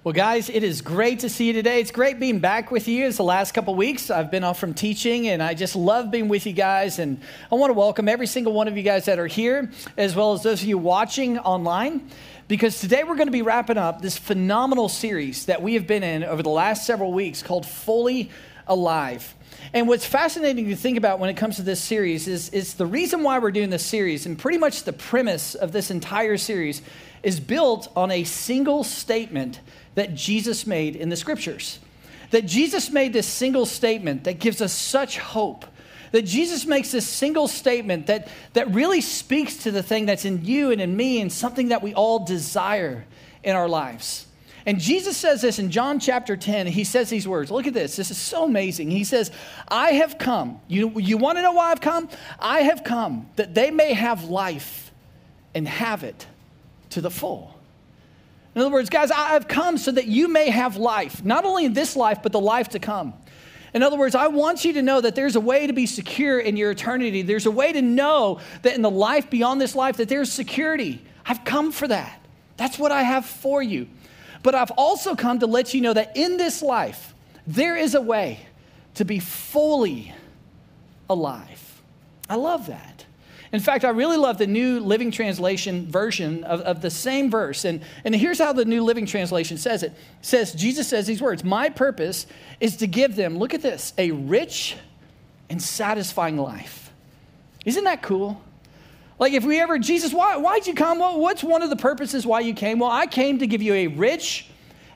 Well, guys, it is great to see you today. It's great being back with you. It's the last couple weeks. I've been off from teaching, and I just love being with you guys. And I want to welcome every single one of you guys that are here, as well as those of you watching online, because today we're going to be wrapping up this phenomenal series that we have been in over the last several weeks called Fully Alive. And what's fascinating to think about when it comes to this series is the reason why we're doing this series, and pretty much the premise of this entire series is built on a single statement that Jesus made in the scriptures. That Jesus made this single statement that gives us such hope. That Jesus makes this single statement that really speaks to the thing that's in you and in me and something that we all desire in our lives. And Jesus says this in John chapter 10. He says these words. Look at this. This is so amazing. He says, I have come. You want to know why I've come? I have come that they may have life and have it to the full. In other words, guys, I've come so that you may have life, not only in this life, but the life to come. In other words, I want you to know that there's a way to be secure in your eternity. There's a way to know that in the life beyond this life, that there's security. I've come for that. That's what I have for you. But I've also come to let you know that in this life, there is a way to be fully alive. I love that. In fact, I really love the New Living Translation version of the same verse. And here's how the New Living Translation says it. It says, Jesus says these words, my purpose is to give them, look at this, a rich and satisfying life. Isn't that cool? Like if we ever, Jesus, why'd you come? Well, what's one of the purposes why you came? Well, I came to give you a rich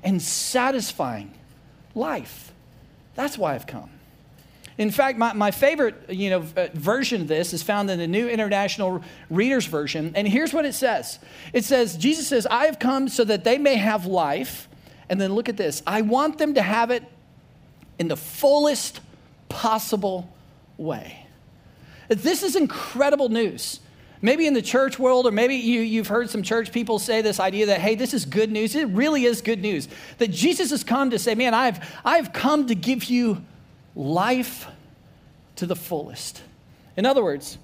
and satisfying life. That's why I've come. In fact, my favorite, version of this is found in the New International Reader's Version. And here's what it says. It says, Jesus says, I have come so that they may have life. And then look at this. I want them to have it in the fullest possible way. This is incredible news. Maybe in the church world, or maybe you've heard some church people say this idea that, hey, this is good news. It really is good news. That Jesus has come to say, man, I've come to give you life to the fullest. In other words,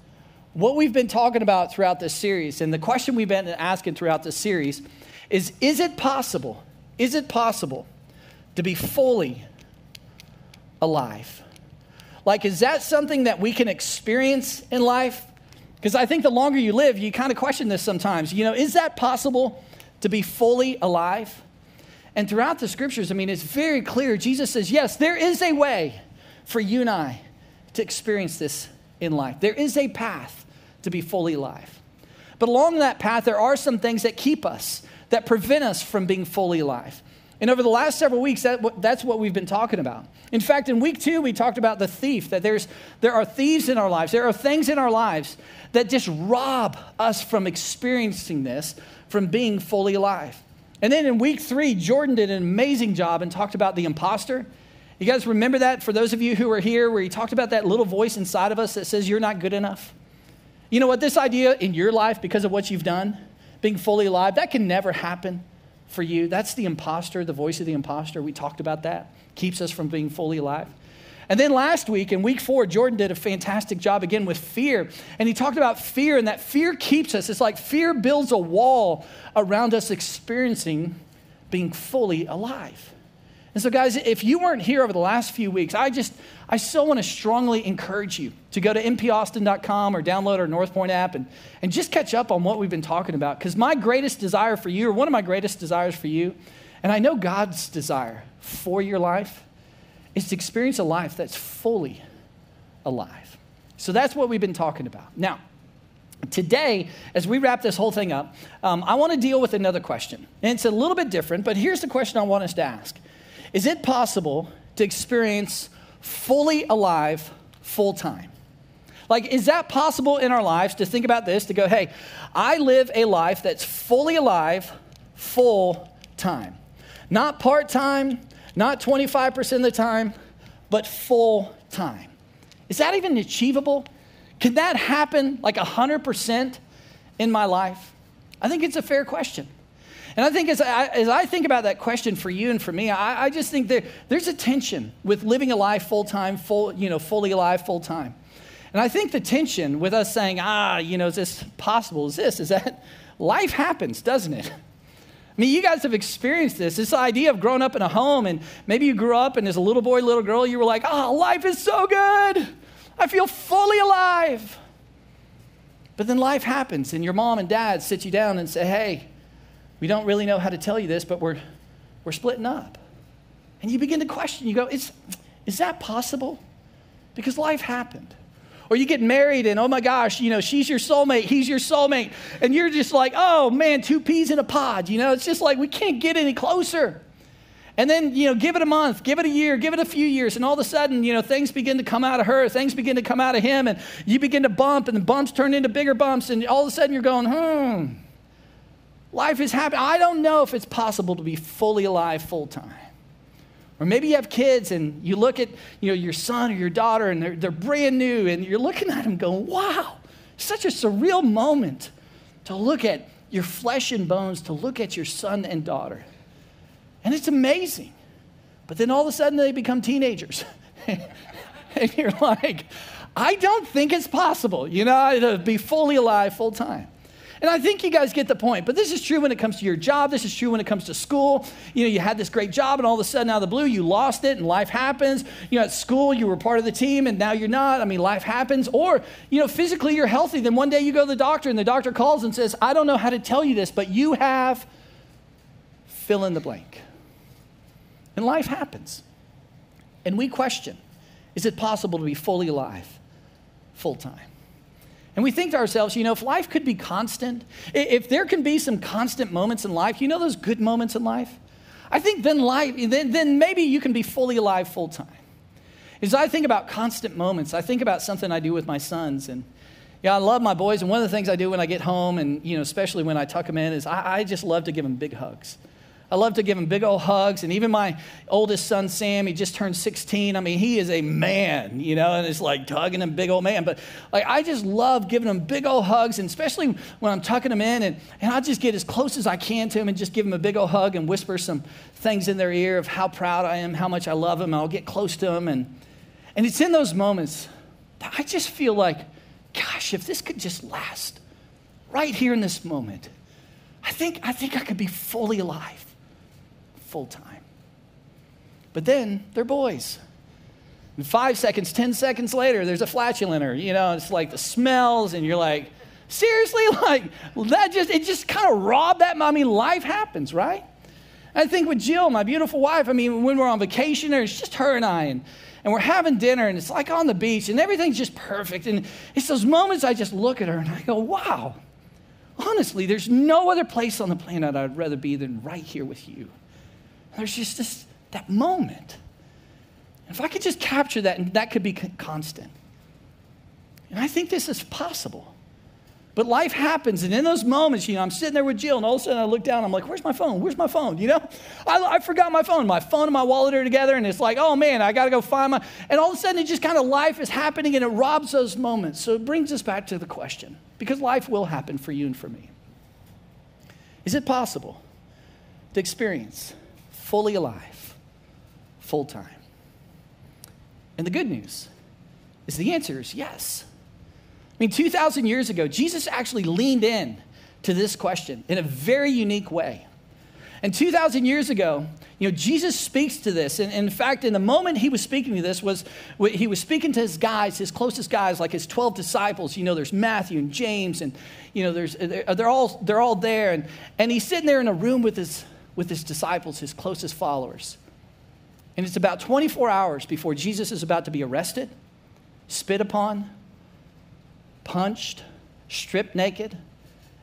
what we've been talking about throughout this series, and the question we've been asking throughout this series is it possible to be fully alive? Like, is that something that we can experience in life? Because I think the longer you live, you kind of question this sometimes. Is that possible to be fully alive? And throughout the scriptures, it's very clear. Jesus says, yes, there is a way for you and I to experience this in life. There is a path to be fully alive. But along that path, there are some things that keep us, that prevent us from being fully alive. And over the last several weeks, that's what we've been talking about. In fact, in week 2, we talked about the thief, that there are thieves in our lives. There are things in our lives that just rob us from experiencing this, from being fully alive. And then in week 3, Jordan did an amazing job and talked about the imposter. You guys remember that, for those of you who were here, where he talked about that little voice inside of us that says you're not good enough? You know what? This idea in your life, because of what you've done, being fully alive, that can never happen for you. That's the imposter, the voice of the imposter. We talked about that. Keeps us from being fully alive. And then last week, in week 4, Jordan did a fantastic job again with fear. And he talked about fear, and that fear keeps us. It's like fear builds a wall around us experiencing being fully alive. And so, guys, if you weren't here over the last few weeks, I so want to strongly encourage you to go to mpaustin.com or download our North Point app and just catch up on what we've been talking about. Because my greatest desire for you, or one of my greatest desires for you, and I know God's desire for your life, is to experience a life that's fully alive. So that's what we've been talking about. Now, today, as we wrap this whole thing up, I want to deal with another question. And it's a little bit different, but here's the question I want us to ask. Is it possible to experience fully alive full time? Like, is that possible in our lives to think about this, to go, hey, I live a life that's fully alive full time? Not part time, not 25% of the time, but full time. Is that even achievable? Can that happen like 100% in my life? I think it's a fair question. And I think as I think about that question for you and for me, I just think there's a tension with living a life full-time, fully alive full-time. And I think the tension with us saying, is this possible, is that life happens, doesn't it? I mean, you guys have experienced this idea of growing up in a home, and maybe you grew up and as a little boy, little girl, you were like, oh, life is so good. I feel fully alive. But then life happens, and your mom and dad sit you down and say, hey, we don't really know how to tell you this, but we're splitting up. And you begin to question. You go, is that possible? Because life happened. Or you get married and, oh my gosh, she's your soulmate, he's your soulmate. And you're just like, oh man, two peas in a pod. It's just like we can't get any closer. And then, give it a month, give it a year, give it a few years. And all of a sudden, things begin to come out of her, things begin to come out of him. And you begin to bump, and the bumps turn into bigger bumps. And all of a sudden you're going, life is happening. I don't know if it's possible to be fully alive full time. Or maybe you have kids and you look at your son or your daughter and they're brand new and you're looking at them going, wow, such a surreal moment to look at your flesh and bones, to look at your son and daughter. And it's amazing. But then all of a sudden they become teenagers. And you're like, I don't think it's possible, to be fully alive full time. And I think you guys get the point. But this is true when it comes to your job. This is true when it comes to school. You had this great job, and all of a sudden, out of the blue, you lost it, and life happens. At school, you were part of the team, and now you're not. I mean, life happens. Or, physically, you're healthy. Then one day you go to the doctor, and the doctor calls and says, I don't know how to tell you this, but you have fill in the blank. And life happens. And we question, is it possible to be fully alive full time? And we think to ourselves, if life could be constant, if there can be some constant moments in life, those good moments in life, I think then maybe you can be fully alive full time. As I think about constant moments, I think about something I do with my sons. And I love my boys. And one of the things I do when I get home, and especially when I tuck them in, is I just love to give them big hugs. I love to give them big old hugs. And even my oldest son, Sam, he just turned 16. I mean, he is a man, and it's like hugging him, big old man. But I just love giving him big old hugs, and especially when I'm tucking them in, and I just get as close as I can to him and just give him a big old hug and whisper some things in their ear of how proud I am, how much I love them. And I'll get close to them. And it's in those moments that I just feel like, gosh, if this could just last right here in this moment, I think I could be fully alive. Full time. But then they're boys. And 5 seconds, 10 seconds later, there's a flatulent, it's like the smells, and you're like, seriously? It just kind of robbed that. I mean, life happens, right? I think with Jill, my beautiful wife, when we're on vacation, or it's just her and I, and we're having dinner, and it's like on the beach, and everything's just perfect. And it's those moments I just look at her and I go, wow, honestly, there's no other place on the planet I'd rather be than right here with you. There's just that moment. If I could just capture that, and that could be constant. And I think this is possible. But life happens, and in those moments, I'm sitting there with Jill, and all of a sudden I look down, I'm like, where's my phone? Where's my phone? I forgot my phone. My phone and my wallet are together, and it's like, oh man, I got to go find my, and all of a sudden it just kind of life is happening, and it robs those moments. So it brings us back to the question, because life will happen for you and for me. Is it possible to experience fully alive, full time? And the good news is the answer is yes. 2,000 years ago, Jesus actually leaned in to this question in a very unique way. And 2,000 years ago, Jesus speaks to this. And in fact, in the moment he was speaking to this he was speaking to his guys, his closest guys, like his 12 disciples. There's Matthew and James, and they're all there. And he's sitting there in a room with his disciples, his closest followers. And it's about 24 hours before Jesus is about to be arrested, spit upon, punched, stripped naked,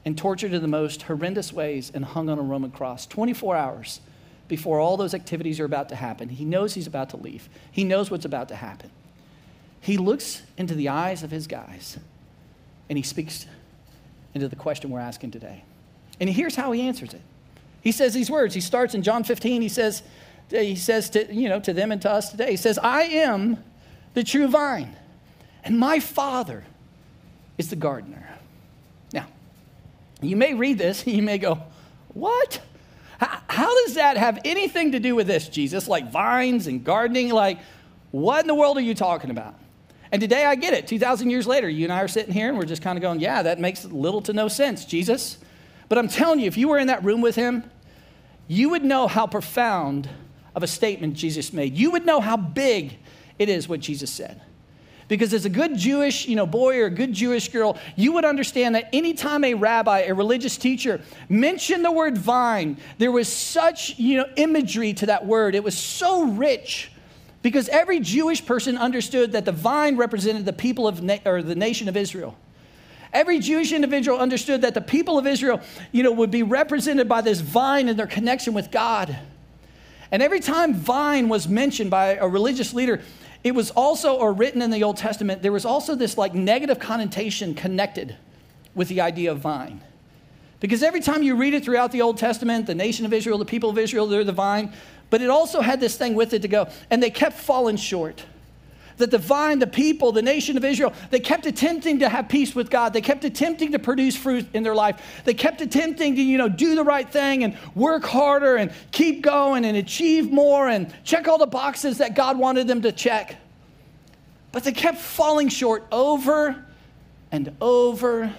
and tortured in the most horrendous ways and hung on a Roman cross. 24 hours before all those activities are about to happen. He knows he's about to leave. He knows what's about to happen. He looks into the eyes of his guys, and he speaks into the question we're asking today. And here's how he answers it. He says these words. He starts in John 15. He says to them and to us today, he says, I am the true vine, and my Father is the gardener. Now, you may read this, and you may go, what? How does that have anything to do with this, Jesus? Like vines and gardening? Like, what in the world are you talking about? And today I get it. 2,000 years later, you and I are sitting here, and we're just kind of going, yeah, that makes little to no sense, Jesus. But I'm telling you, if you were in that room with him, you would know how profound of a statement Jesus made. You would know how big it is what Jesus said. Because as a good Jewish, boy or a good Jewish girl, you would understand that anytime a rabbi, a religious teacher, mentioned the word vine, there was such, imagery to that word. It was so rich because every Jewish person understood that the vine represented the people of, or the nation of Israel. Every Jewish individual understood that the people of Israel, would be represented by this vine and their connection with God. And every time vine was mentioned by a religious leader, it was also, or written in the Old Testament, there was also this negative connotation connected with the idea of vine. Because every time you read it throughout the Old Testament, the nation of Israel, the people of Israel, they're the vine, but it also had this thing with it to go, and they kept falling short. That the vine, the people, the nation of Israel, they kept attempting to have peace with God. They kept attempting to produce fruit in their life. They kept attempting to, do the right thing and work harder and keep going and achieve more and check all the boxes that God wanted them to check. But they kept falling short over and over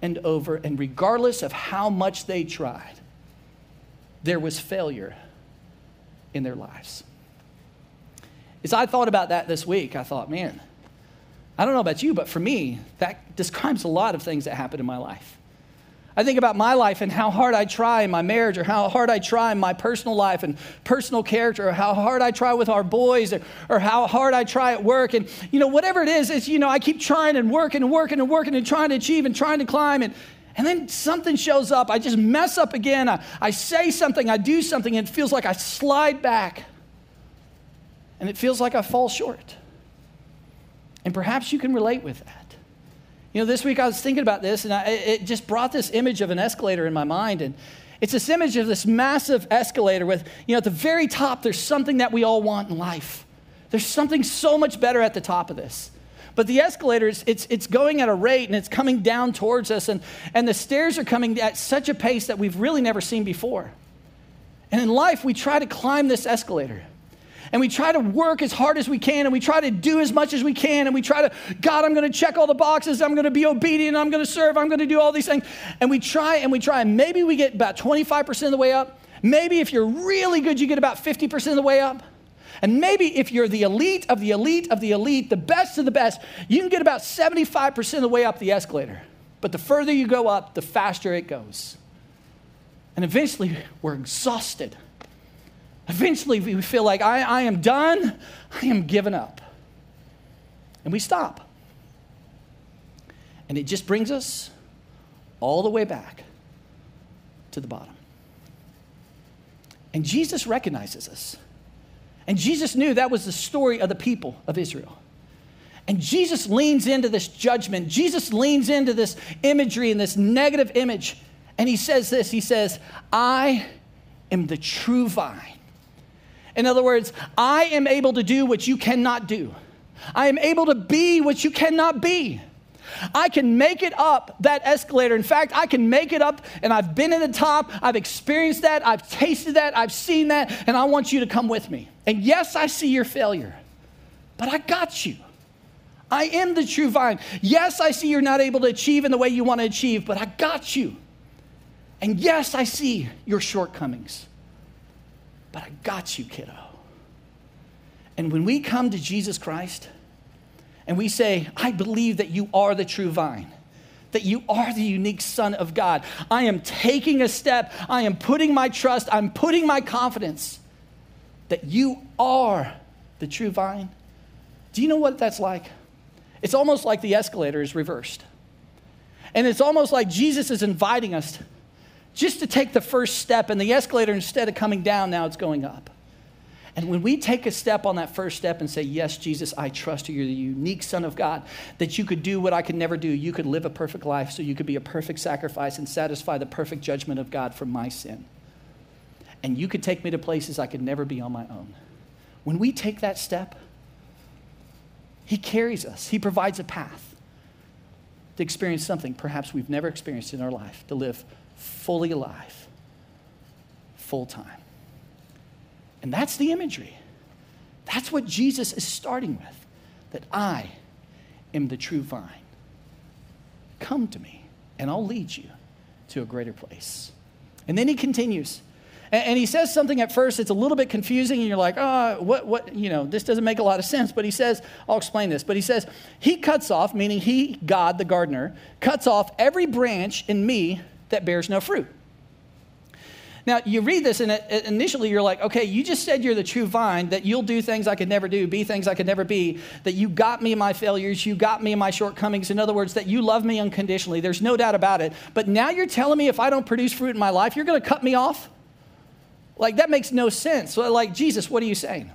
and over. And regardless of how much they tried, there was failure in their lives. As I thought about that this week, I thought, man, I don't know about you, but for me, that describes a lot of things that happened in my life. I think about my life and how hard I try in my marriage, or how hard I try in my personal life and personal character, or how hard I try with our boys, or how hard I try at work. And, whatever it is, it's, I keep trying and working and working and working and trying to achieve and trying to climb. And then something shows up. I just mess up again. I say something, I do something, and it feels like I slide back. And it feels like I fall short. And perhaps you can relate with that. This week I was thinking about this, and it just brought this image of an escalator in my mind. And it's this image of this massive escalator with, at the very top, there's something that we all want in life. There's something so much better at the top of this. But the escalator, it's going at a rate, and it's coming down towards us. And the stairs are coming at such a pace that we've really never seen before. And in life, we try to climb this escalator. And we try to work as hard as we can, and we try to do as much as we can, and we try to, God, I'm going to check all the boxes, I'm going to be obedient, I'm going to serve, I'm going to do all these things. And we try, and maybe we get about 25% of the way up. Maybe if you're really good, you get about 50% of the way up. And maybe if you're the elite of the elite of the elite, the best of the best, you can get about 75% of the way up the escalator. But the further you go up, the faster it goes. And eventually, we're exhausted. Eventually, we feel like, I am done. I am giving up. And we stop. And it just brings us all the way back to the bottom. And Jesus recognizes us. And Jesus knew that was the story of the people of Israel. And Jesus leans into this judgment. Jesus leans into this imagery and this negative image. And he says this. He says, I am the true vine. In other words, I am able to do what you cannot do. I am able to be what you cannot be. I can make it up that escalator. In fact, I can make it up, and I've been at the top. I've experienced that. I've tasted that. I've seen that, and I want you to come with me. And yes, I see your failure, but I got you. I am the true vine. Yes, I see you're not able to achieve in the way you want to achieve, but I got you. And yes, I see your shortcomings, but I got you, kiddo. And when we come to Jesus Christ and we say, I believe that you are the true vine, that you are the unique Son of God, I am taking a step, I am putting my trust, I'm putting my confidence that you are the true vine. Do you know what that's like? It's almost like the escalator is reversed. And it's almost like Jesus is inviting us just to take the first step, and the escalator, instead of coming down, now it's going up. And when we take a step on that first step and say, yes, Jesus, I trust you. You're the unique Son of God, that you could do what I could never do. You could live a perfect life so you could be a perfect sacrifice and satisfy the perfect judgment of God for my sin. And you could take me to places I could never be on my own. When we take that step, he carries us. He provides a path to experience something perhaps we've never experienced in our life, to live fully alive, full time. And that's the imagery. That's what Jesus is starting with, that I am the true vine. Come to me, and I'll lead you to a greater place. And then he continues And he says something at first, it's a little bit confusing, and you're like, this doesn't make a lot of sense. But he says, I'll explain this. But he says, he cuts off, meaning he, God, the gardener, cuts off every branch in me that bears no fruit. Now, you read this, and initially you're like, okay, you just said you're the true vine, that you'll do things I could never do, be things I could never be, that you got me in my failures, you got me in my shortcomings. In other words, that you love me unconditionally. There's no doubt about it. But now you're telling me if I don't produce fruit in my life, you're going to cut me off? Like, that makes no sense. So, like, Jesus, what are you saying?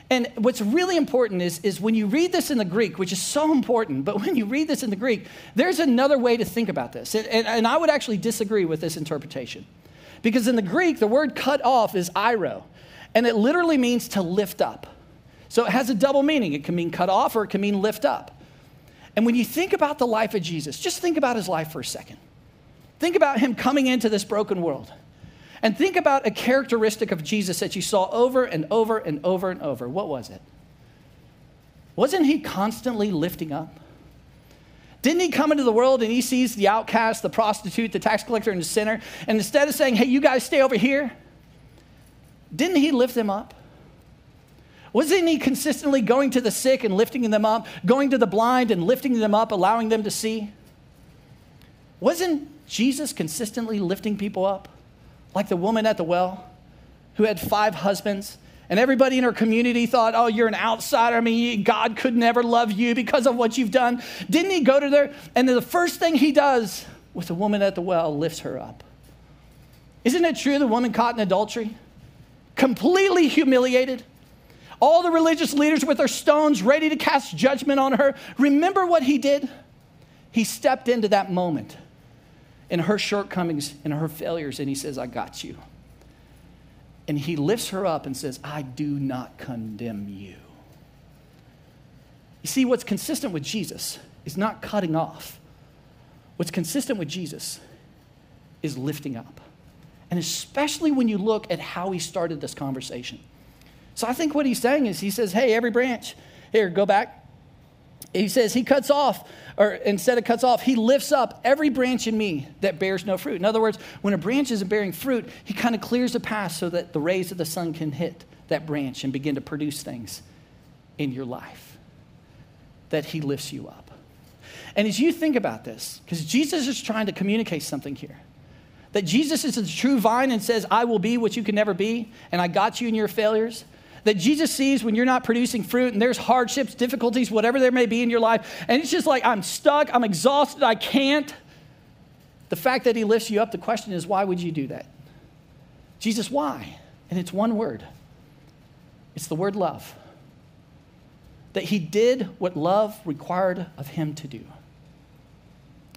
And what's really important is when you read this in the Greek, which is so important, but when you read this in the Greek, there's another way to think about this. And I would actually disagree with this interpretation. Because in the Greek, the word cut off is airo, and it literally means to lift up. So it has a double meaning. It can mean cut off or it can mean lift up. And when you think about the life of Jesus, just think about his life for a second. Think about him coming into this broken world. And think about a characteristic of Jesus that you saw over and over and over and over. What was it? Wasn't he constantly lifting up? Didn't he come into the world and he sees the outcast, the prostitute, the tax collector, and the sinner, and instead of saying, hey, you guys stay over here, didn't he lift them up? Wasn't he consistently going to the sick and lifting them up, going to the blind and lifting them up, allowing them to see? Wasn't Jesus consistently lifting people up? Like the woman at the well who had 5 husbands, and everybody in her community thought, oh, you're an outsider. I mean, God could never love you because of what you've done. Didn't he go to there? And then the first thing he does with the woman at the well lifts her up. Isn't it true the woman caught in adultery? Completely humiliated. All the religious leaders with their stones ready to cast judgment on her. Remember what he did? He stepped into that moment in her shortcomings and her failures, and he says, I got you. And he lifts her up and says, I do not condemn you. You see, what's consistent with Jesus is not cutting off. What's consistent with Jesus is lifting up. And especially when you look at how he started this conversation. So I think what he's saying is, he says, hey, every branch, here, go back. He says he cuts off, or instead of cuts off, he lifts up every branch in me that bears no fruit. In other words, when a branch isn't bearing fruit, he kind of clears the path so that the rays of the sun can hit that branch and begin to produce things in your life, that he lifts you up. And as you think about this, because Jesus is trying to communicate something here, that Jesus is the true vine and says, I will be what you can never be, and I got you in your failures. That Jesus sees when you're not producing fruit and there's hardships, difficulties, whatever there may be in your life, and it's just like, I'm stuck, I'm exhausted, I can't. The fact that he lifts you up, the question is, why would you do that? Jesus, why? And it's one word. It's the word love. That he did what love required of him to do.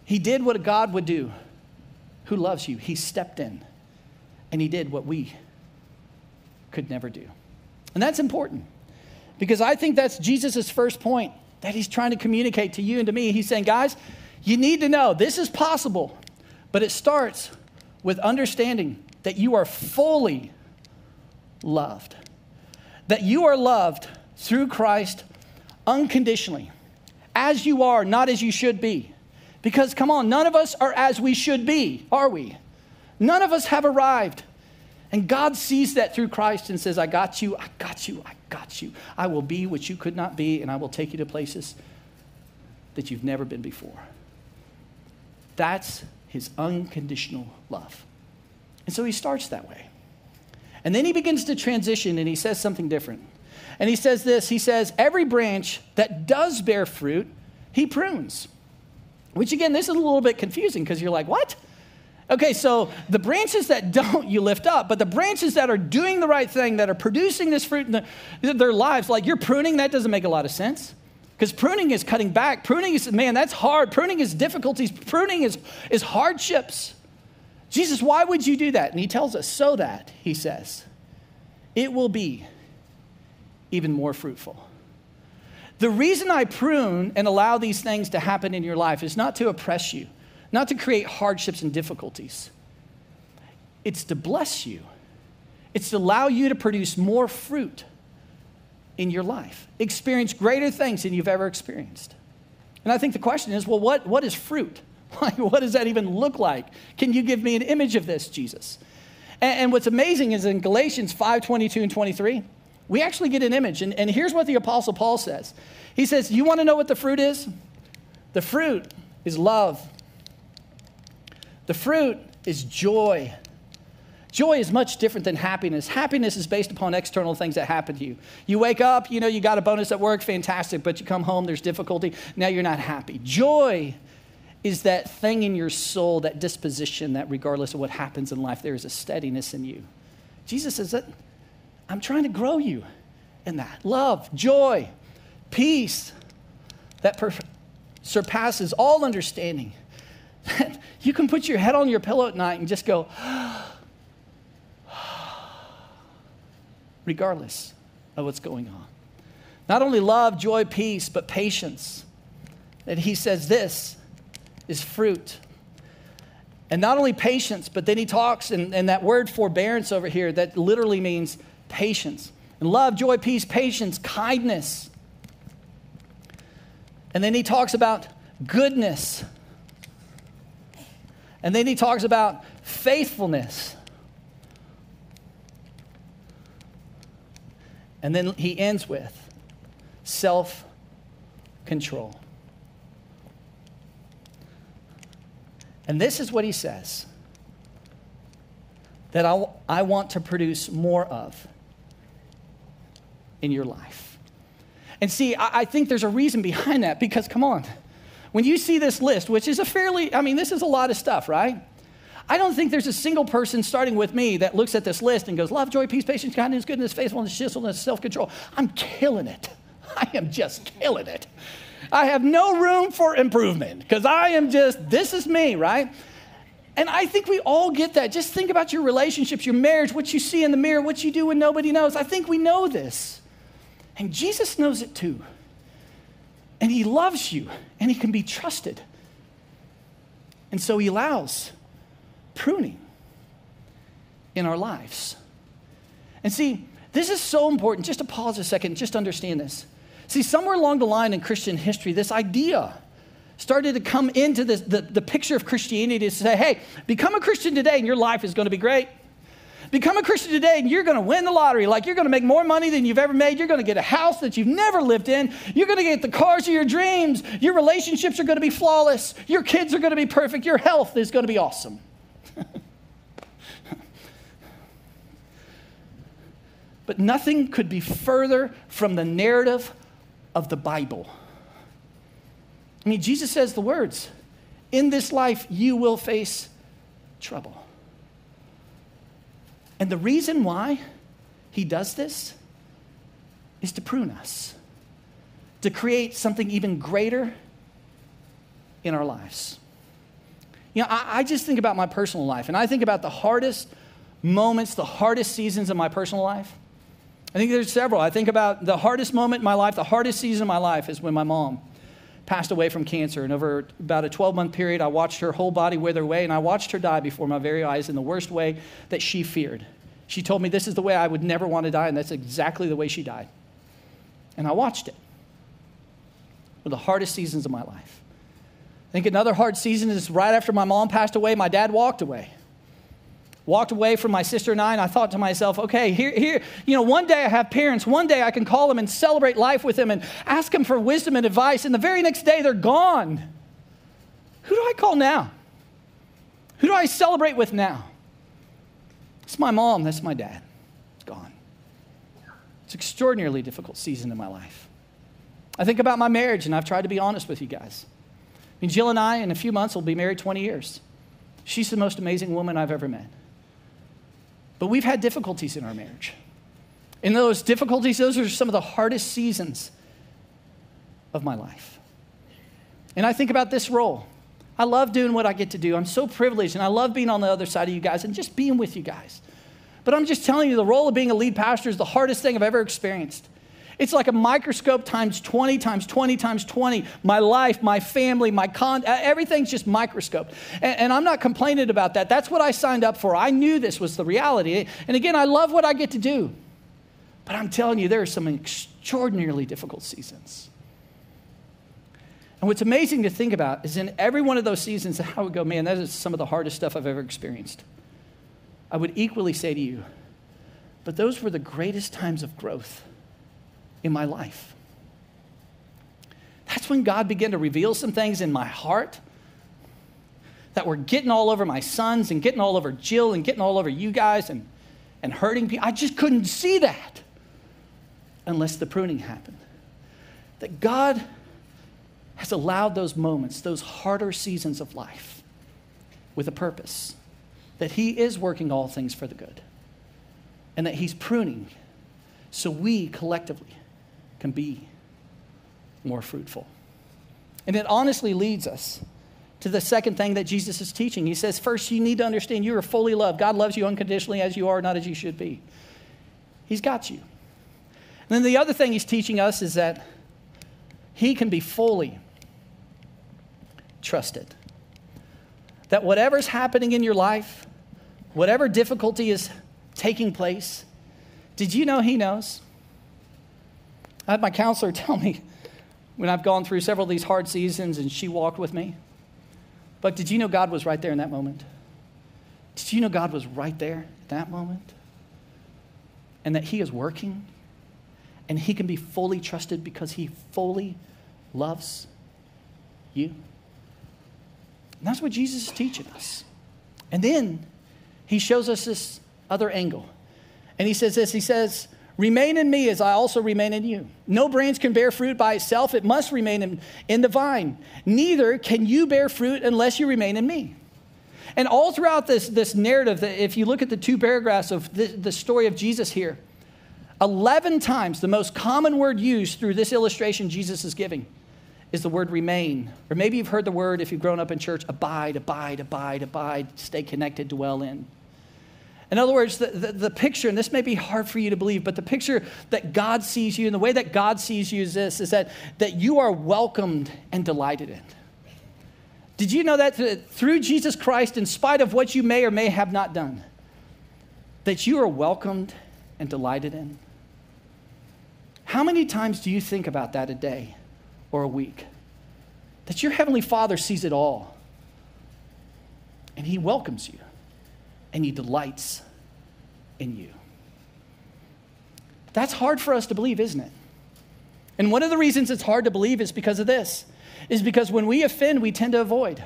He did what a God would do who loves you. He stepped in and he did what we could never do. And that's important because I think that's Jesus' first point that he's trying to communicate to you and to me. He's saying, guys, you need to know this is possible, but it starts with understanding that you are fully loved, that you are loved through Christ unconditionally, as you are, not as you should be. Because come on, none of us are as we should be, are we? None of us have arrived. And God sees that through Christ and says, I got you, I got you, I got you. I will be what you could not be, and I will take you to places that you've never been before. That's his unconditional love. And so he starts that way. And then he begins to transition, and he says something different. And he says this, he says, every branch that does bear fruit, he prunes. Which again, this is a little bit confusing because you're like, what? Okay, so the branches that don't, you lift up, but the branches that are doing the right thing, that are producing this fruit in their lives, like you're pruning, that doesn't make a lot of sense. Because pruning is cutting back. Pruning is, man, that's hard. Pruning is difficulties. Pruning is hardships. Jesus, why would you do that? And he tells us, so that, he says, it will be even more fruitful. The reason I prune and allow these things to happen in your life is not to oppress you, not to create hardships and difficulties. It's to bless you. It's to allow you to produce more fruit in your life. Experience greater things than you've ever experienced. And I think the question is, well, what is fruit? What does that even look like? Can you give me an image of this, Jesus? And what's amazing is in Galatians 5:22 and 23, we actually get an image. And here's what the Apostle Paul says. He says, you want to know what the fruit is? The fruit is love. The fruit is joy. Joy is much different than happiness. Happiness is based upon external things that happen to you. You wake up, you got a bonus at work, fantastic, but you come home, there's difficulty, now you're not happy. Joy is that thing in your soul, that disposition that regardless of what happens in life, there is a steadiness in you. Jesus says that I'm trying to grow you in that. Love, joy, peace that surpasses all understanding. You can put your head on your pillow at night and just go, regardless of what's going on. Not only love, joy, peace, but patience. That he says this is fruit. And not only patience, but then he talks, and that word forbearance over here, that literally means patience. And love, joy, peace, patience, kindness. And then he talks about goodness. And then he talks about faithfulness. And then he ends with self-control. And this is what he says that I want to produce more of in your life. And see, I think there's a reason behind that because, come on, when you see this list, which is this is a lot of stuff, right? I don't think there's a single person starting with me that looks at this list and goes, love, joy, peace, patience, kindness, goodness, faithfulness, gentleness, self-control. I'm killing it. I am just killing it. I have no room for improvement because this is me, right? And I think we all get that. Just think about your relationships, your marriage, what you see in the mirror, what you do when nobody knows. I think we know this. And Jesus knows it too. And he loves you and he can be trusted. And so he allows pruning in our lives. And see, this is so important. Just to pause a second, just understand this. See, somewhere along the line in Christian history, this idea started to come into the picture of Christianity to say, hey, become a Christian today and your life is going to be great. Become a Christian today and you're going to win the lottery. Like you're going to make more money than you've ever made. You're going to get a house that you've never lived in. You're going to get the cars of your dreams. Your relationships are going to be flawless. Your kids are going to be perfect. Your health is going to be awesome. But nothing could be further from the narrative of the Bible. I mean, Jesus says the words, in this life you will face trouble. And the reason why he does this is to prune us, to create something even greater in our lives. I just think about my personal life, and I think about the hardest moments, the hardest seasons of my personal life. I think there's several. I think about the hardest moment in my life, the hardest season of my life is when my mom passed away from cancer. And over about a 12-month period, I watched her whole body wither away, and I watched her die before my very eyes in the worst way that she feared. She told me this is the way I would never want to die, and that's exactly the way she died. And I watched it. One of the hardest seasons of my life. I think another hard season is right after my mom passed away, my dad walked away. Walked away from my sister and I thought to myself, okay, here, one day I have parents. One day I can call them and celebrate life with them and ask them for wisdom and advice. And the very next day they're gone. Who do I call now? Who do I celebrate with now? It's my mom. That's my dad. It's gone. It's an extraordinarily difficult season in my life. I think about my marriage, and I've tried to be honest with you guys. Jill and I, in a few months, will be married 20 years. She's the most amazing woman I've ever met. But we've had difficulties in our marriage. And those difficulties, those are some of the hardest seasons of my life. And I think about this role. I love doing what I get to do. I'm so privileged, and I love being on the other side of you guys and just being with you guys. But I'm just telling you, the role of being a lead pastor is the hardest thing I've ever experienced. It's like a microscope times 20, times 20, times 20. My life, my family, everything's just microscoped. And I'm not complaining about that. That's what I signed up for. I knew this was the reality. And again, I love what I get to do. But I'm telling you, there are some extraordinarily difficult seasons. And what's amazing to think about is in every one of those seasons, I would go, man, that is some of the hardest stuff I've ever experienced. I would equally say to you, but those were the greatest times of growth in my life. That's when God began to reveal some things in my heart that were getting all over my sons and getting all over Jill and getting all over you guys and hurting people. I just couldn't see that unless the pruning happened. That God has allowed those moments, those harder seasons of life with a purpose. That he is working all things for the good. And that he's pruning so we collectively can be more fruitful. And it honestly leads us to the second thing that Jesus is teaching. He says, first, you need to understand you are fully loved. God loves you unconditionally as you are, not as you should be. He's got you. And then the other thing he's teaching us is that he can be fully trusted. That whatever's happening in your life, whatever difficulty is taking place, did you know he knows? I had my counselor tell me when I've gone through several of these hard seasons, and she walked with me. But did you know God was right there in that moment? Did you know God was right there at that moment? And that he is working, and he can be fully trusted because he fully loves you? And that's what Jesus is teaching us. And then he shows us this other angle. And he says this, he says, remain in me as I also remain in you. No branch can bear fruit by itself. It must remain in the vine. Neither can you bear fruit unless you remain in me. And all throughout this narrative, if you look at the two paragraphs of the story of Jesus here, 11 times the most common word used through this illustration Jesus is giving is the word remain. Or maybe you've heard the word, if you've grown up in church, abide, abide, abide, abide, stay connected, dwell in. In other words, the picture, and this may be hard for you to believe, but the picture that God sees you and the way that God sees you is this, is that you are welcomed and delighted in. Did you know that through Jesus Christ, in spite of what you may or may have not done, that you are welcomed and delighted in? How many times do you think about that a day or a week? That your Heavenly Father sees it all, and he welcomes you. And he delights in you. That's hard for us to believe, isn't it? And one of the reasons it's hard to believe is because of this. Is because when we offend, we tend to avoid.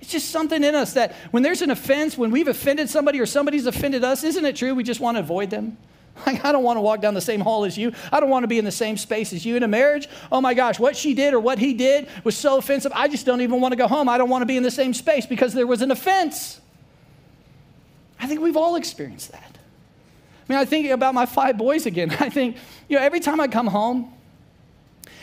It's just something in us that when there's an offense, when we've offended somebody or somebody's offended us, isn't it true? We just want to avoid them. Like, I don't want to walk down the same hall as you. I don't want to be in the same space as you. In a marriage, oh my gosh, what she did or what he did was so offensive. I just don't even want to go home. I don't want to be in the same space because there was an offense. I think we've all experienced that. I mean, I think about my 5 boys again. I think, every time I come home,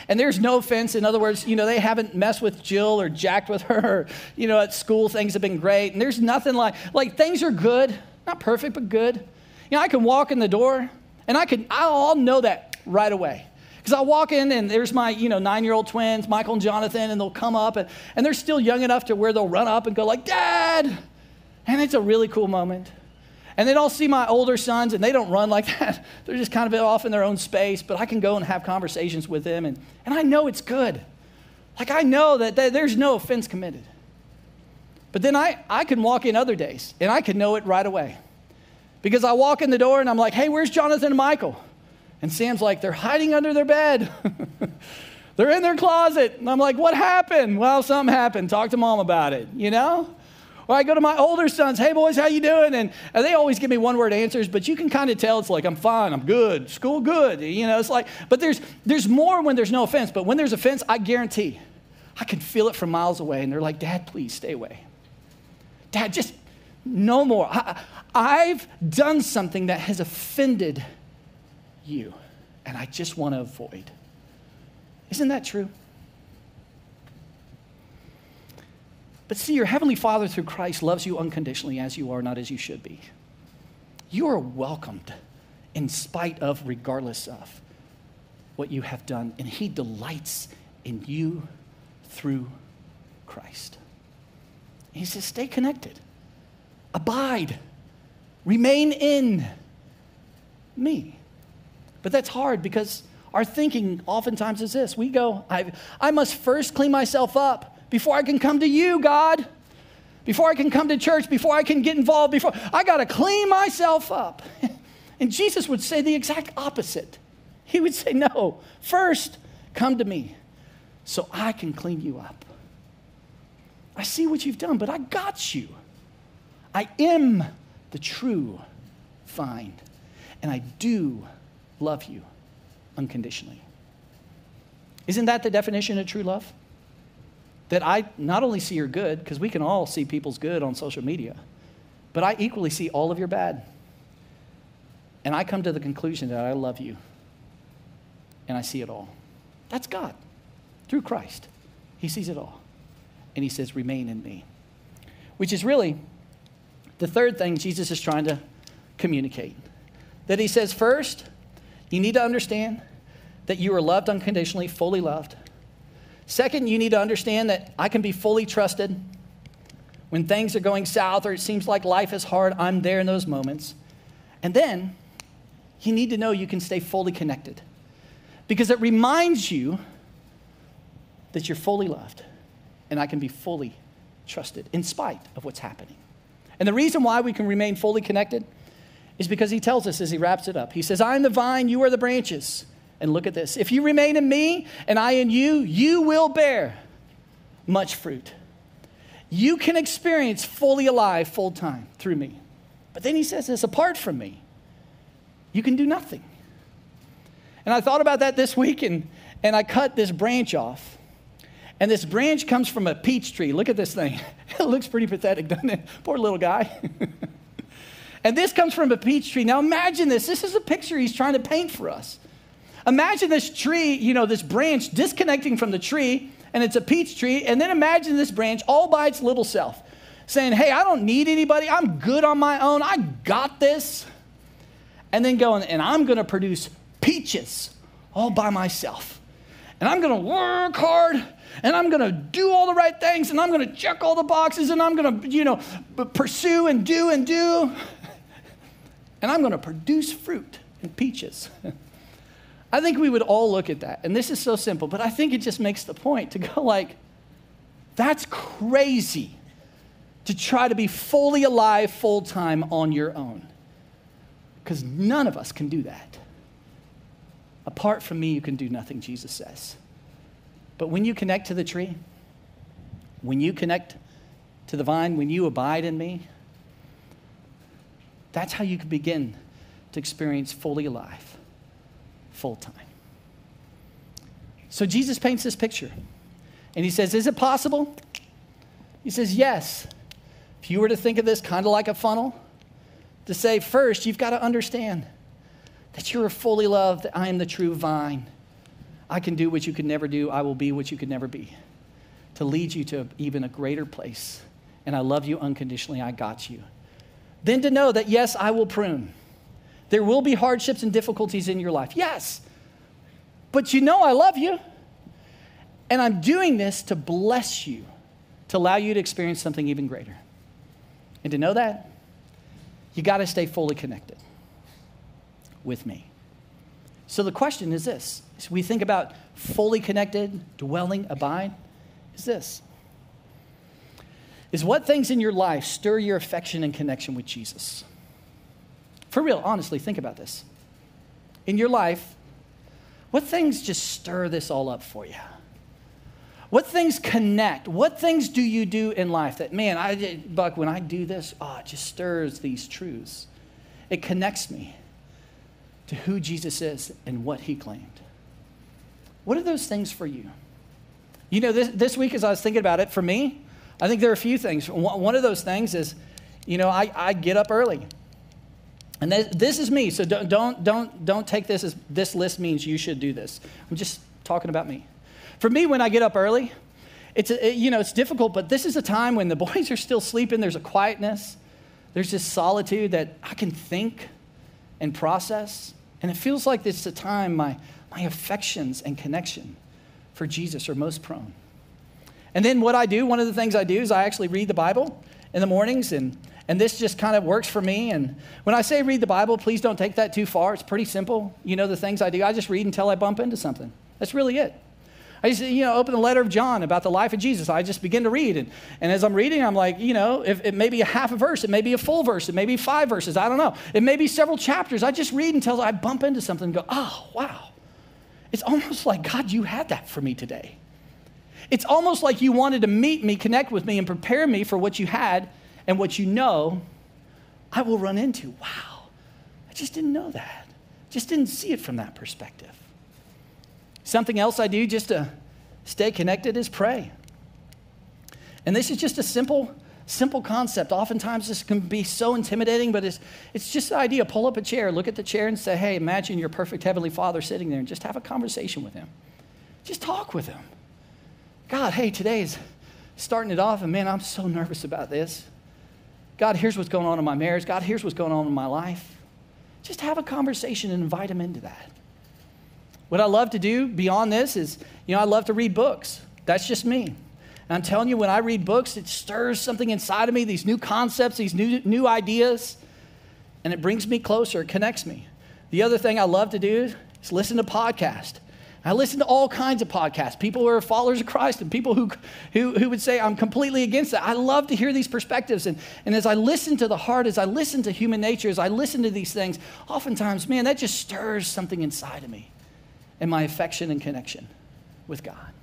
and there's no offense, in other words, they haven't messed with Jill or jacked with her, or, at school things have been great, and there's nothing like things are good, not perfect, but good. I can walk in the door, and I'll know that right away. Because I'll walk in, and there's my, 9-year-old twins, Michael and Jonathan, and they'll come up, and they're still young enough to where they'll run up and go like, Dad! And it's a really cool moment. And then I'll see my older sons, and they don't run like that. They're just kind of off in their own space, but I can go and have conversations with them, and I know it's good. Like, I know that there's no offense committed. But then I can walk in other days, and I can know it right away. Because I walk in the door, and I'm like, hey, where's Jonathan and Michael? And Sam's like, they're hiding under their bed. They're in their closet. And I'm like, what happened? Well, something happened. Talk to Mom about it, Or I go to my older sons, hey boys, how you doing? And they always give me one-word answers, but you can kind of tell it's like, I'm fine, I'm good, school good. It's like, but there's more when there's no offense. But when there's offense, I guarantee, I can feel it from miles away. And they're like, Dad, please stay away. Dad, just no more. I've done something that has offended you, and I just want to avoid. Isn't that true? But see, your Heavenly Father through Christ loves you unconditionally as you are, not as you should be. You are welcomed in spite of, regardless of what you have done. And he delights in you through Christ. And he says, stay connected. Abide. Remain in me. But that's hard because our thinking oftentimes is this. We go, I must first clean myself up before I can come to you, God. before I can come to church, before I can get involved, before I got to clean myself up. And Jesus would say the exact opposite. He would say, no, first come to me so I can clean you up. I see what you've done, but I got you. I am the true vine, and I do love you unconditionally. Isn't that the definition of true love? That I not only see your good, because we can all see people's good on social media, but I equally see all of your bad. And I come to the conclusion that I love you, and I see it all. That's God, through Christ. He sees it all. And he says, remain in me. Which is really the third thing Jesus is trying to communicate. That he says, first, you need to understand that you are loved unconditionally, fully loved. Second, you need to understand that I can be fully trusted. When things are going south or it seems like life is hard, I'm there in those moments. And then, you need to know you can stay fully connected. Because it reminds you that you're fully loved and I can be fully trusted in spite of what's happening. And the reason why we can remain fully connected is because he tells us as he wraps it up. He says, I am the vine, you are the branches. And look at this. If you remain in me and I in you, you will bear much fruit. You can experience fully alive, full time through me. But then he says this, apart from me, you can do nothing. And I thought about that this week and I cut this branch off. And this branch comes from a peach tree. Look at this thing. It looks pretty pathetic, doesn't it? Poor little guy. And this comes from a peach tree. Now imagine this. This is a picture he's trying to paint for us. Imagine this tree, this branch disconnecting from the tree, and it's a peach tree. And then imagine this branch all by its little self, saying, hey, I don't need anybody. I'm good on my own. I got this. And then going, and I'm going to produce peaches all by myself. And I'm going to work hard, and I'm going to do all the right things, and I'm going to check all the boxes, and I'm going to, pursue and do. And I'm going to produce fruit and peaches. I think we would all look at that. And this is so simple, but I think it just makes the point to go like, that's crazy to try to be fully alive full time on your own. Because none of us can do that. Apart from me, you can do nothing, Jesus says. But when you connect to the tree, when you connect to the vine, when you abide in me, that's how you can begin to experience fully alive, full time. So Jesus paints this picture. And he says, is it possible? He says, yes. If you were to think of this kind of like a funnel, to say, first, you've got to understand that you are fully loved, that I am the true vine. I can do what you could never do. I will be what you could never be. To lead you to even a greater place. And I love you unconditionally. I got you. Then to know that, yes, I will prune. There will be hardships and difficulties in your life. Yes. But I love you. And I'm doing this to bless you, to allow you to experience something even greater. And to know that, you got to stay fully connected with me. So the question is this. As we think about fully connected, dwelling, abide, is this. Is what things in your life stir your affection and connection with Jesus? For real, honestly, think about this. In your life, what things just stir this all up for you? What things connect? What things do you do in life that, man, Buck, when I do this, it just stirs these truths. It connects me to who Jesus is and what he claimed. What are those things for you? This week as I was thinking about it, for me, I think there are a few things. One of those things is, I get up early. And this is me, so don't take this as this list means you should do this. I'm just talking about me. For me, when I get up early, it's difficult, but this is a time when the boys are still sleeping. There's a quietness. There's this solitude that I can think and process. And it feels like it's a time my affections and connection for Jesus are most prone. And then what I do, one of the things I do is I actually read the Bible in the mornings, and this just kind of works for me. And when I say read the Bible, please don't take that too far. It's pretty simple. The things I do, I just read until I bump into something. That's really it. I just, open the letter of John about the life of Jesus. I just begin to read. And as I'm reading, I'm like, if it may be a half a verse, it may be a full verse, it may be 5 verses, I don't know. It may be several chapters. I just read until I bump into something and go, oh, wow. It's almost like, God, you had that for me today. It's almost like you wanted to meet me, connect with me, and prepare me for what you had and what I will run into. Wow, I just didn't know that. Just didn't see it from that perspective. Something else I do just to stay connected is pray. And this is just a simple concept. Oftentimes this can be so intimidating, but it's just the idea. Pull up a chair, look at the chair and say, hey, imagine your perfect Heavenly Father sitting there and just have a conversation with him. Just talk with him. God, hey, today is starting it off, and man, I'm so nervous about this. God, here's what's going on in my marriage. God, here's what's going on in my life. Just have a conversation and invite him into that. What I love to do beyond this is, I love to read books. That's just me. And I'm telling you, when I read books, it stirs something inside of me, these new concepts, these new ideas, and it brings me closer, it connects me. The other thing I love to do is listen to podcasts. I listen to all kinds of podcasts, people who are followers of Christ and people who would say, I'm completely against that. I love to hear these perspectives. And as I listen to the heart, as I listen to human nature, as I listen to these things, oftentimes, man, that just stirs something inside of me and my affection and connection with God.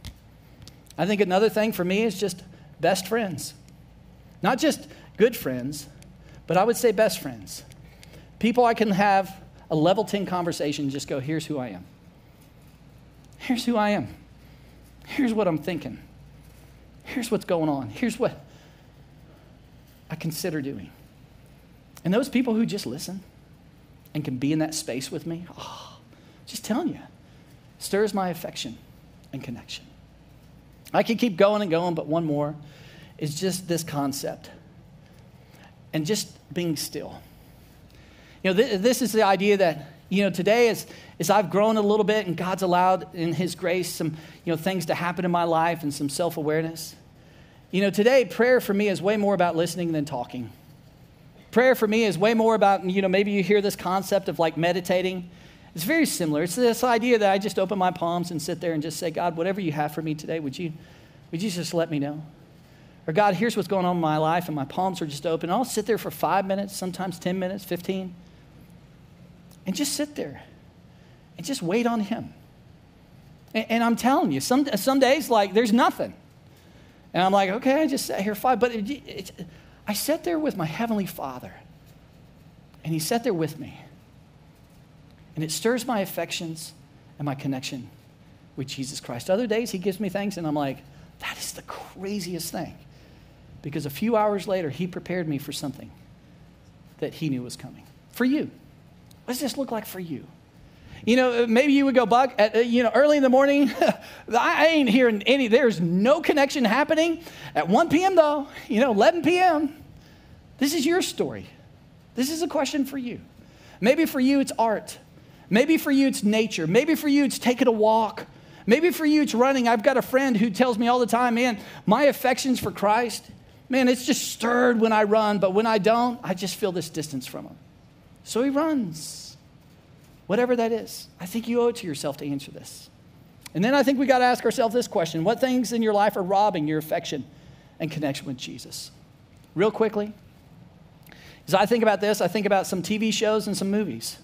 I think another thing for me is just best friends. Not just good friends, but I would say best friends. People I can have a level 10 conversation and just go, here's who I am. Here's who I am. Here's what I'm thinking. Here's what's going on. Here's what I consider doing. And those people who just listen and can be in that space with me, just telling you, stirs my affection and connection. I could keep going and going, but one more is just this concept and just being still. This is the idea that, today as I've grown a little bit and God's allowed in his grace some, things to happen in my life and some self-awareness. Today prayer for me is way more about listening than talking. Prayer for me is way more about, maybe you hear this concept of like meditating. It's very similar. It's this idea that I just open my palms and sit there and just say, God, whatever you have for me today, would you just let me know? Or God, here's what's going on in my life, and my palms are just open. I'll sit there for 5 minutes, sometimes 10 minutes, 15, and just sit there and just wait on him. And I'm telling you, some days, like, there's nothing. And I'm like, okay, I just sat here 5, but I sat there with my Heavenly Father, and he sat there with me. And it stirs my affections and my connection with Jesus Christ. Other days, he gives me things, and I'm like, that is the craziest thing. Because a few hours later, he prepared me for something that he knew was coming. For you. What does this look like for you? Maybe you would go, Buck, early in the morning, I ain't hearing there's no connection happening. At 1 p.m. though, 11 p.m., this is your story. This is a question for you. Maybe for you, it's art. Maybe for you, it's nature. Maybe for you, it's taking a walk. Maybe for you, it's running. I've got a friend who tells me all the time, man, my affections for Christ, man, it's just stirred when I run, but when I don't, I just feel this distance from him. So he runs. Whatever that is, I think you owe it to yourself to answer this. And then I think we got to ask ourselves this question. What things in your life are robbing your affection and connection with Jesus? Real quickly, as I think about this, I think about some TV shows and some movies.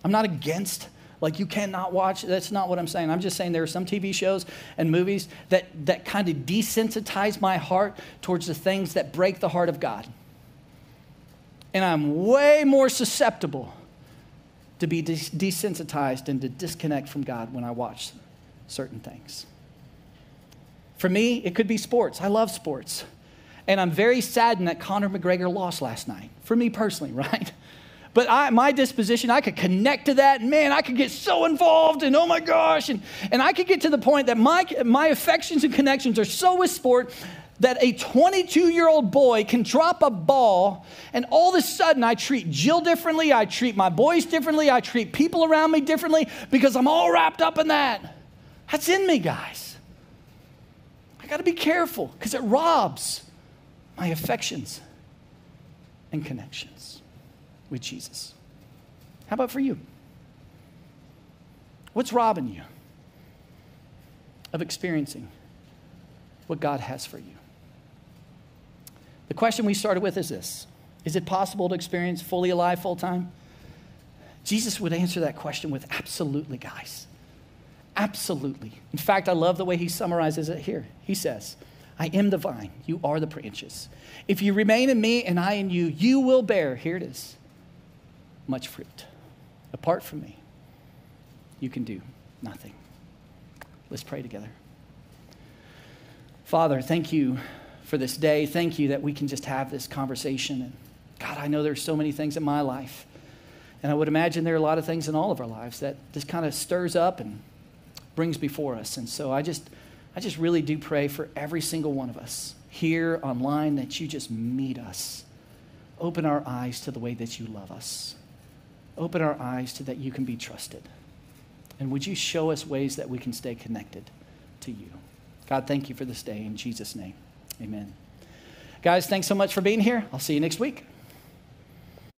I'm not against, you cannot watch. That's not what I'm saying. I'm just saying there are some TV shows and movies that kind of desensitize my heart towards the things that break the heart of God. And I'm way more susceptible to be desensitized and to disconnect from God when I watch certain things. For me, it could be sports. I love sports. And I'm very saddened that Conor McGregor lost last night. For me personally, right? But my disposition, I could connect to that. And man, I could get so involved and oh my gosh. And I could get to the point that my affections and connections are so with sport that a 22-year-old boy can drop a ball and all of a sudden I treat Jill differently, I treat my boys differently, I treat people around me differently because I'm all wrapped up in that. That's in me, guys. I got to be careful because it robs my affections and connections with Jesus. How about for you? What's robbing you? of experiencing what God has for you. The question we started with is this: is it possible to experience fully alive full time? Jesus would answer that question with absolutely, guys. Absolutely. In fact, I love the way he summarizes it here. He says, I am the vine, you are the branches. If you remain in me and I in you, you will bear, here it is, much fruit. Apart from me, you can do nothing. Let's pray together. Father, thank you for this day. Thank you that we can just have this conversation. And God, I know there's so many things in my life. And I would imagine there are a lot of things in all of our lives that just kind of stirs up and brings before us. And so I just really do pray for every single one of us here online that you just meet us. Open our eyes to the way that you love us. Open our eyes to that you can be trusted. And would you show us ways that we can stay connected to you? God, thank you for this day. In Jesus' name, amen. Guys, thanks so much for being here. I'll see you next week.